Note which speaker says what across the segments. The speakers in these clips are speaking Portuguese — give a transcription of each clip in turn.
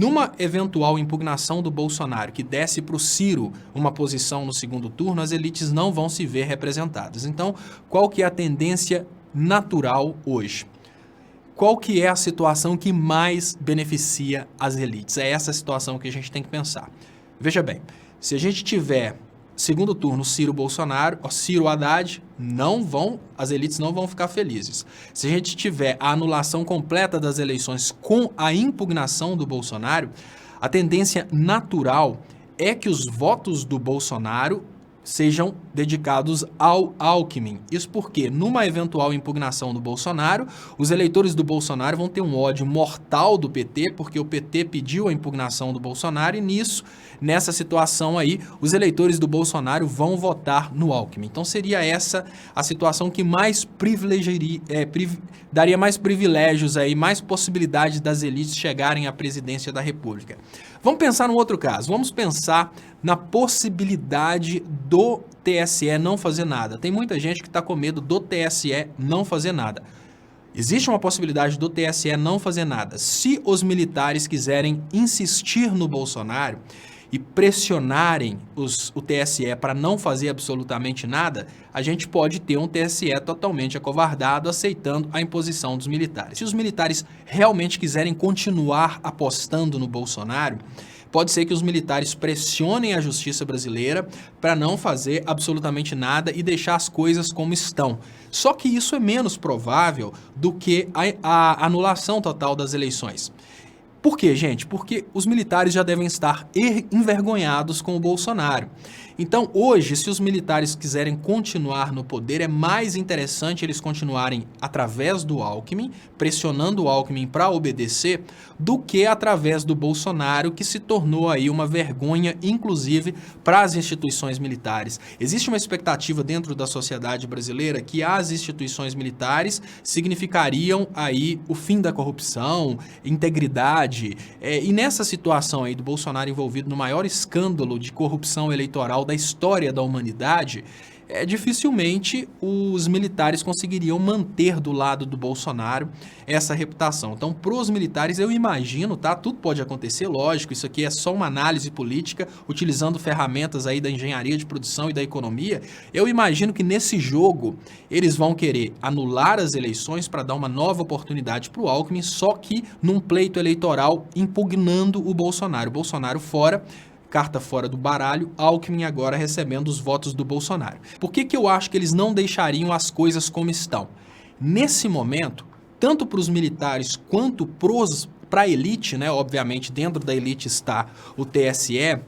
Speaker 1: Numa eventual impugnação do Bolsonaro que desse para o Ciro uma posição no segundo turno, as elites não vão se ver representadas. Então, qual que é a tendência natural hoje? Qual que é a situação que mais beneficia as elites? É essa situação que a gente tem que pensar. Veja bem, se a gente tiver segundo turno Ciro-Bolsonaro, Ciro-Haddad, as elites não vão ficar felizes. Se a gente tiver a anulação completa das eleições com a impugnação do Bolsonaro, a tendência natural é que os votos do Bolsonaro sejam dedicados ao Alckmin. Isso porque, numa eventual impugnação do Bolsonaro, os eleitores do Bolsonaro vão ter um ódio mortal do PT, porque o PT pediu a impugnação do Bolsonaro e nessa situação aí, os eleitores do Bolsonaro vão votar no Alckmin. Então seria essa a situação que mais daria mais privilégios aí, mais possibilidades das elites chegarem à presidência da República. Vamos pensar num outro caso. Vamos pensar na possibilidade do TSE não fazer nada. Tem muita gente que está com medo do TSE não fazer nada. Existe uma possibilidade do TSE não fazer nada. Se os militares quiserem insistir no Bolsonaro e pressionarem o TSE para não fazer absolutamente nada, a gente pode ter um TSE totalmente acovardado, aceitando a imposição dos militares. Se os militares realmente quiserem continuar apostando no Bolsonaro, pode ser que os militares pressionem a justiça brasileira para não fazer absolutamente nada e deixar as coisas como estão. Só que isso é menos provável do que a anulação total das eleições. Por quê, gente? Porque os militares já devem estar envergonhados com o Bolsonaro. Então, hoje, se os militares quiserem continuar no poder, é mais interessante eles continuarem através do Alckmin, pressionando o Alckmin para obedecer, do que através do Bolsonaro, que se tornou aí uma vergonha, inclusive, para as instituições militares. Existe uma expectativa dentro da sociedade brasileira que as instituições militares significariam aí o fim da corrupção, integridade. E nessa situação aí do Bolsonaro envolvido no maior escândalo de corrupção eleitoral da história da humanidade, dificilmente os militares conseguiriam manter do lado do Bolsonaro essa reputação. Então, para os militares, eu imagino, tá? Tudo pode acontecer, lógico, isso aqui é só uma análise política, utilizando ferramentas aí da engenharia de produção e da economia. Eu imagino que nesse jogo, eles vão querer anular as eleições para dar uma nova oportunidade para o Alckmin, só que num pleito eleitoral impugnando o Bolsonaro. O Bolsonaro fora, carta fora do baralho, Alckmin agora recebendo os votos do Bolsonaro. Por que eu acho que eles não deixariam as coisas como estão? Nesse momento, tanto para os militares quanto para a elite, né? Obviamente dentro da elite está o TSE,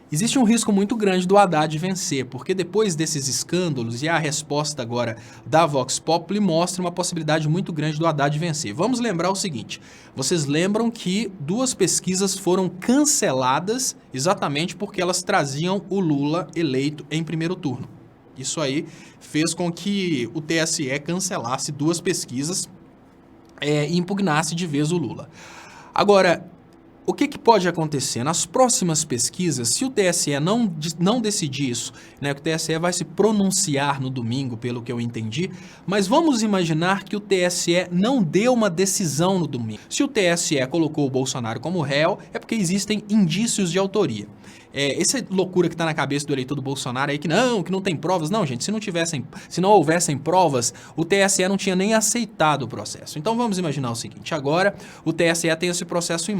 Speaker 1: existe um risco muito grande do Haddad vencer, porque depois desses escândalos e a resposta agora da Vox Populi mostra uma possibilidade muito grande do Haddad vencer. Vamos lembrar o seguinte, vocês lembram que 2 pesquisas foram canceladas exatamente porque elas traziam o Lula eleito em primeiro turno. Isso aí fez com que o TSE cancelasse 2 pesquisas e impugnasse de vez o Lula. Agora, o que pode acontecer? Nas próximas pesquisas, se o TSE não decidir isso, né, que o TSE vai se pronunciar no domingo, pelo que eu entendi, mas vamos imaginar que o TSE não deu uma decisão no domingo. Se o TSE colocou o Bolsonaro como réu, é porque existem indícios de autoria. Essa loucura que está na cabeça do eleitor do Bolsonaro aí, que não tem provas. Não, gente, se não houvessem provas, o TSE não tinha nem aceitado o processo. Então vamos imaginar o seguinte, agora o TSE tem esse processo em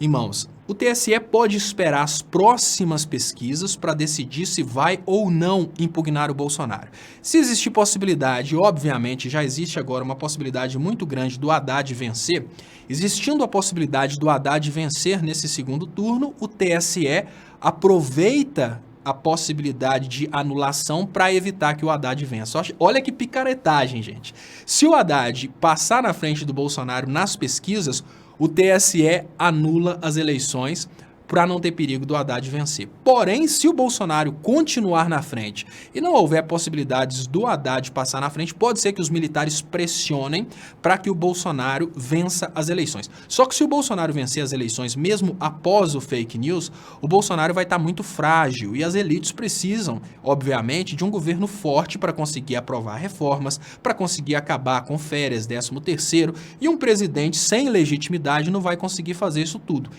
Speaker 1: mãos. O TSE pode esperar as próximas pesquisas para decidir se vai ou não impugnar o Bolsonaro. Se existir possibilidade, obviamente já existe agora uma possibilidade muito grande do Haddad vencer, existindo a possibilidade do Haddad vencer nesse segundo turno, o TSE aproveita a possibilidade de anulação para evitar que o Haddad vença. Olha que picaretagem, gente. Se o Haddad passar na frente do Bolsonaro nas pesquisas, o TSE anula as eleições para não ter perigo do Haddad vencer. Porém, se o Bolsonaro continuar na frente e não houver possibilidades do Haddad passar na frente, pode ser que os militares pressionem para que o Bolsonaro vença as eleições. Só que se o Bolsonaro vencer as eleições, mesmo após o fake news, o Bolsonaro vai estar muito frágil e as elites precisam, obviamente, de um governo forte para conseguir aprovar reformas, para conseguir acabar com férias, 13º, e um presidente sem legitimidade não vai conseguir fazer isso tudo.